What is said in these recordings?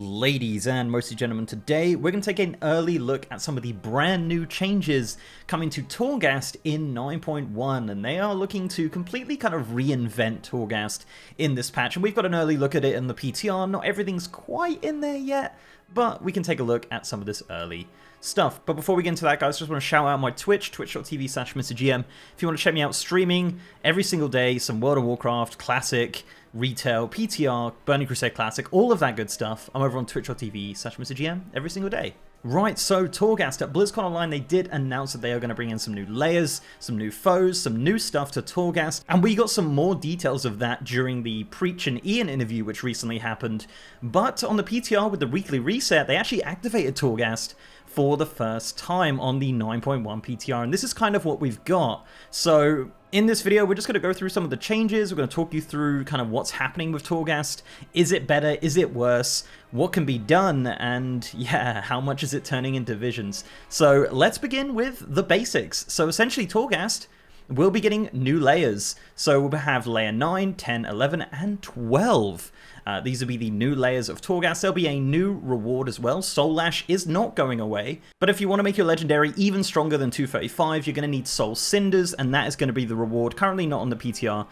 Ladies and mostly gentlemen, today we're going to take an early look at some of the brand new changes coming to Torghast in 9.1, and they are looking to completely kind of reinvent Torghast in this patch, and we've got an early look at it in the PTR. Not everything's quite in there yet, but we can take a look at some of this early stuff. But before we get into that, guys, just want to shout out my Twitch, twitch.tv/MrGM. If you want to check me out streaming every single day, some World of Warcraft, Classic, Retail, PTR, Burning Crusade Classic, all of that good stuff. I'm over on twitch.tv/MrGM every single day. Right, so Torghast at BlizzCon Online, they did announce that they are going to bring in some new layers, some new foes, some new stuff to Torghast, and we got some more details of that during the Preach and Ian interview, which recently happened. But on the PTR with the weekly reset, they actually activated Torghast for the first time on the 9.1 PTR, and this is kind of what we've got. So in this video, we're just going to go through some of the changes. We're going to talk you through kind of what's happening with Torghast. Is it better? Is it worse? What can be done? And yeah, how much is it turning into visions? So let's begin with the basics. So essentially Torghast will be getting new layers. So we'll have layer 9, 10, 11, and 12. These will be the new layers of Torghast. There'll be a new reward as well. Soul Lash is not going away, but if you want to make your legendary even stronger than 235, you're going to need Soul Cinders, and that is going to be the reward, currently not on the PTR,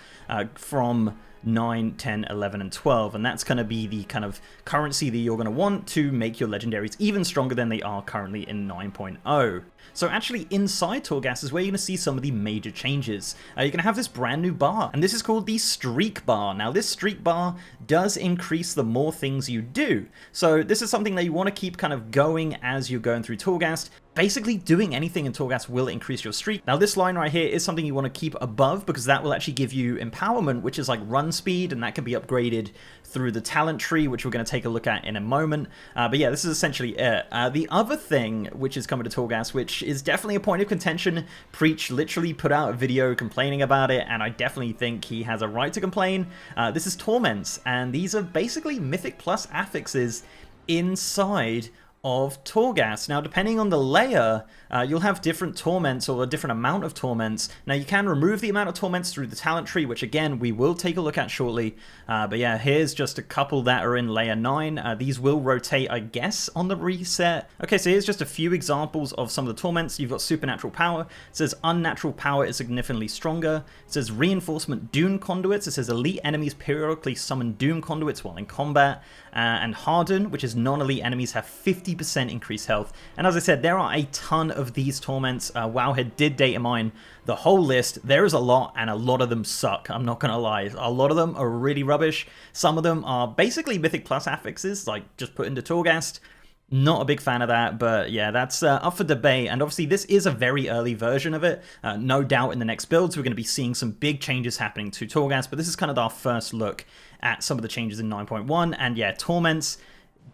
from 9, 10, 11, and 12, and that's going to be the kind of currency that you're going to want to make your legendaries even stronger than they are currently in 9.0. So actually inside Torghast is where you're going to see some of the major changes. You're going to have this brand new bar, and this is called the Streak Bar. Now this Streak Bar does increase the more things you do. So this is something that you want to keep kind of going as you're going through Torghast. Basically, doing anything in Torghast will increase your streak. Now, this line right here is something you want to keep above because that will actually give you empowerment, which is like run speed, and that can be upgraded through the talent tree, which we're going to take a look at in a moment. But yeah, this is essentially it. The other thing which is coming to Torghast, which is definitely a point of contention, Preach literally put out a video complaining about it, and I definitely think he has a right to complain. This is Torments, and these are basically Mythic Plus affixes inside of Torghast. Now, depending on the layer, you'll have different torments or a different amount of torments. Now, you can remove the amount of torments through the talent tree, which again, we will take a look at shortly. But yeah, here's just a couple that are in layer 9. These will rotate, I guess, on the reset. Okay, so here's just a few examples of some of the torments. You've got Supernatural Power. It says Unnatural Power is significantly stronger. It says Reinforcement Doom Conduits. It says Elite enemies periodically summon Doom Conduits while in combat. And Harden, which is non-elite enemies, have 50% increased health. And as I said, there are a ton of these torments. Wowhead did data mine the whole list. There is a lot, and a lot of them suck. I'm not going to lie. A lot of them are really rubbish. Some of them are basically Mythic Plus affixes, like just put into Torghast. Not a big fan of that, but yeah, that's up for debate, and obviously this is a very early version of it. No doubt in the next builds we're going to be seeing some big changes happening to Torghast, but this is kind of our first look at some of the changes in 9.1, and yeah, Torments,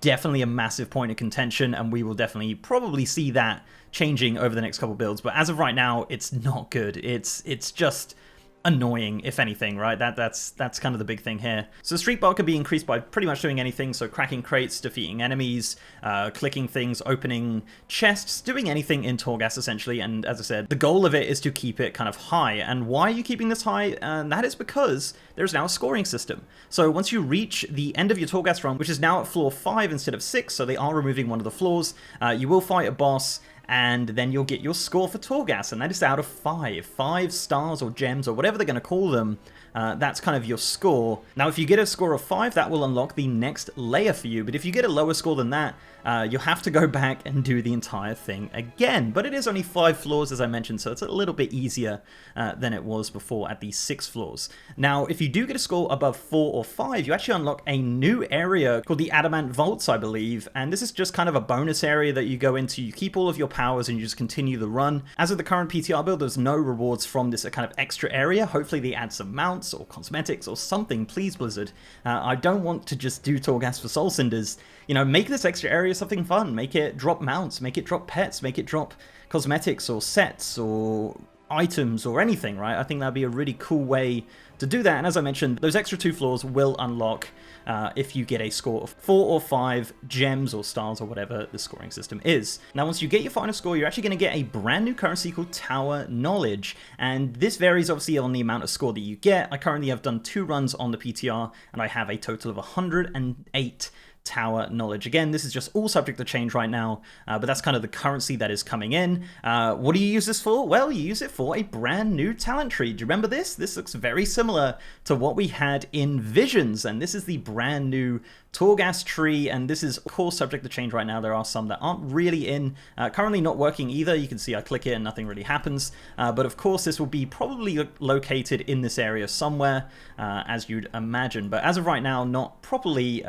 definitely a massive point of contention, and we will definitely probably see that changing over the next couple builds, but as of right now, it's not good. It's just annoying, if anything, right? That's kind of the big thing here. So the streak bar can be increased by pretty much doing anything, so cracking crates, defeating enemies, clicking things, opening chests, doing anything in Torghast essentially, and as I said, the goal of it is to keep it kind of high. And why are you keeping this high? That is because there's now a scoring system. So once you reach the end of your Torghast run, which is now at floor 5 instead of 6, so they are removing one of the floors, you will fight a boss, and then you'll get your score for Torghast, and that is out of 5. 5 stars or gems or whatever they're going to call them. That's kind of your score. Now, if you get a score of 5, that will unlock the next layer for you, but if you get a lower score than that, you'll have to go back and do the entire thing again. But it is only 5 floors, as I mentioned, so it's a little bit easier than it was before at the 6 floors. Now, if you do get a score above 4 or 5, you actually unlock a new area called the Adamant Vaults, I believe, and this is just kind of a bonus area that you go into. You keep all of your powers and you just continue the run. As of the current PTR build, there's no rewards from this kind of extra area. Hopefully they add some mounts or cosmetics or something, please Blizzard. I don't want to just do Torghast for Soul Cinders. You know, make this extra area something fun. Make it drop mounts, make it drop pets, make it drop cosmetics or sets or items or anything, right? I think that'd be a really cool way to do that. And as I mentioned, those extra 2 floors will unlock if you get a score of 4 or 5 gems or stars or whatever the scoring system is. Now, once you get your final score, you're actually going to get a brand new currency called Tower Knowledge, and this varies obviously on the amount of score that you get. I currently have done 2 runs on the PTR, and I have a total of 108 Tower knowledge. Again, this is just all subject to change right now, but that's kind of the currency that is coming in. What do you use this for? Well, you use it for a brand new talent tree. Do you remember this? This looks very similar to what we had in Visions, and this is the brand new Torghast tree, and this is of course subject to change right now. There are some that aren't really in, currently not working either. You can see I click it and nothing really happens, but of course this will be probably located in this area somewhere, as you'd imagine, but as of right now not properly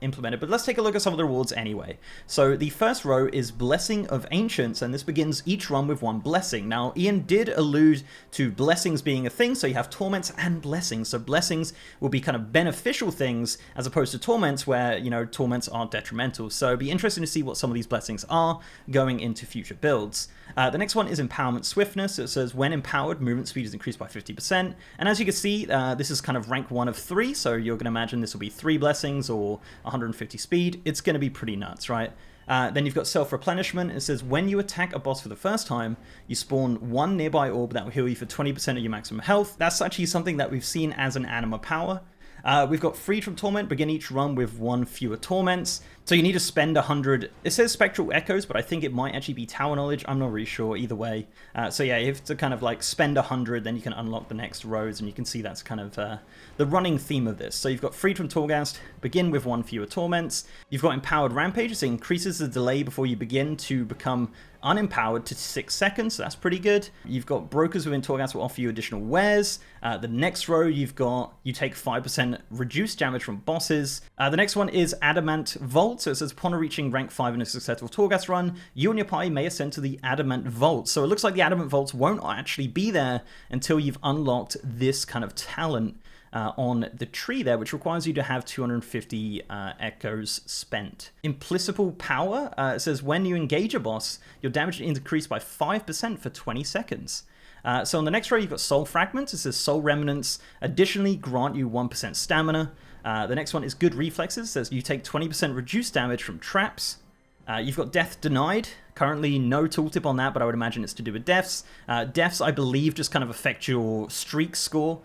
implemented. But let's take a look at some of the rewards anyway. So the first row is Blessing of Ancients, and this begins each run with 1 blessing. Now Ian did allude to blessings being a thing, so you have torments and blessings. So blessings will be kind of beneficial things as opposed to torments, where, you know, torments are detrimental. So it'd be interesting to see what some of these blessings are going into future builds. The next one is Empowerment Swiftness. It says when empowered, movement speed is increased by 50%. And as you can see, this is kind of rank 1 of 3, so you're going to imagine this will be 3 blessings or 150 speed. It's going to be pretty nuts, right? Then you've got Self-Replenishment. It says when you attack a boss for the first time, you spawn 1 nearby orb that will heal you for 20% of your maximum health. That's actually something that we've seen as an anima power. We've got Freed from Torment, begin each run with 1 fewer Torments. So you need to spend 100, it says Spectral Echoes, but I think it might actually be Tower Knowledge, I'm not really sure either way. So yeah, you have to kind of like spend 100, then you can unlock the next rows, and you can see that's kind of the running theme of this. So you've got Freed from Torghast, begin with 1 fewer Torments. You've got Empowered Rampage, so it increases the delay before you begin to become unempowered to 6 seconds, so that's pretty good. You've got Brokers within Torghast will offer you additional wares. The next row, you've got, you take 5% reduced damage from bosses. The next one is Adamant Vault, so it says upon reaching rank 5 in a successful Torghast run, you and your party may ascend to the Adamant Vault. So it looks like the Adamant Vaults won't actually be there until you've unlocked this kind of talent on the tree there, which requires you to have 250 echoes spent. Implicible Power, it says when you engage a boss, your damage is increased by 5% for 20 seconds. So on the next row, you've got Soul Fragments. It says Soul Remnants additionally grant you 1% stamina. The next one is Good Reflexes. It says you take 20% reduced damage from traps. You've got Death Denied. Currently no tooltip on that, but I would imagine it's to do with deaths. Deaths, I believe, just kind of affect your streak score.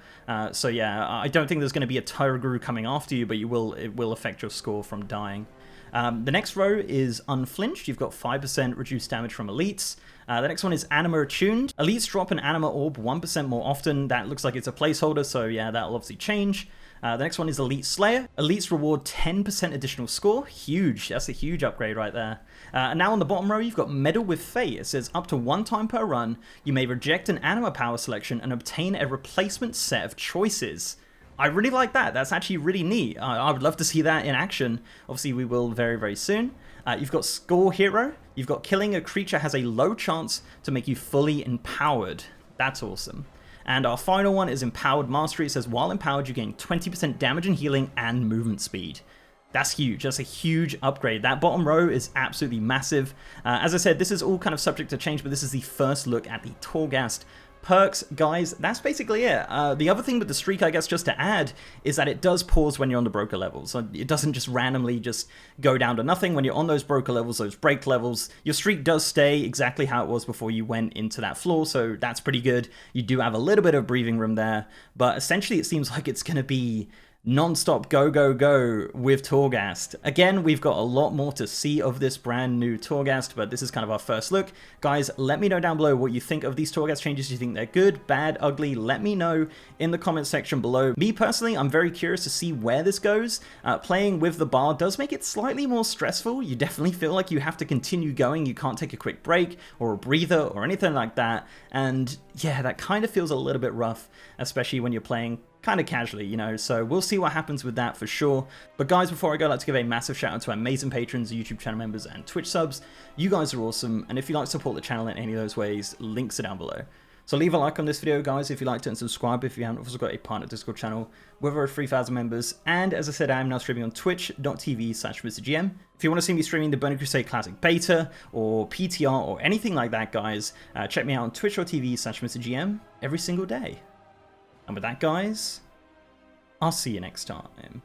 So yeah, I don't think there's going to be a Tyraguru coming after you, but it will affect your score from dying. The next row is Unflinched. You've got 5% reduced damage from elites. The next one is Anima Attuned. Elites drop an Anima Orb 1% more often. That looks like it's a placeholder, so yeah, that'll obviously change. The next one is Elite Slayer. Elites reward 10% additional score. Huge. That's a huge upgrade right there. And now on the bottom row, you've got Meddle with Fate. It says up to 1 time per run, you may reject an anima power selection and obtain a replacement set of choices. I really like that. That's actually really neat. I would love to see that in action. Obviously, we will very, very soon. You've got Score Hero. You've got killing a creature has a low chance to make you fully empowered. That's awesome. And our final one is Empowered Mastery. It says, while empowered, you gain 20% damage and healing and movement speed. That's huge. That's a huge upgrade. That bottom row is absolutely massive. As I said, this is all kind of subject to change, but this is the first look at the Torghast perks. Guys, that's basically it. The other thing with the streak, I guess, just to add, is that it does pause when you're on the broker levels. So it doesn't just randomly just go down to nothing. When you're on those broker levels, those break levels, your streak does stay exactly how it was before you went into that floor, so that's pretty good. You do have a little bit of breathing room there, but essentially it seems like it's going to be non-stop go, go, go with Torghast. Again, we've got a lot more to see of this brand new Torghast, but this is kind of our first look. Guys, let me know down below what you think of these Torghast changes. Do you think they're good, bad, ugly? Let me know in the comment section below. Me personally, I'm very curious to see where this goes. Playing with the bar does make it slightly more stressful. You definitely feel like you have to continue going. You can't take a quick break or a breather or anything like that. And yeah, that kind of feels a little bit rough, especially when you're playing kind of casually, you know, so we'll see what happens with that for sure. But guys, before I go, I'd like to give a massive shout out to our amazing patrons, YouTube channel members, and Twitch subs. You guys are awesome, and if you'd like to support the channel in any of those ways, links are down below. So leave a like on this video, guys, if you liked it, and subscribe if you haven't. We've also got a partner Discord channel with over 3,000 members, and as I said, I am now streaming on twitch.tv/MrGM. If you want to see me streaming the Burning Crusade Classic Beta, or PTR, or anything like that, guys, check me out on twitch.tv/MrGM every single day. And with that, guys, I'll see you next time.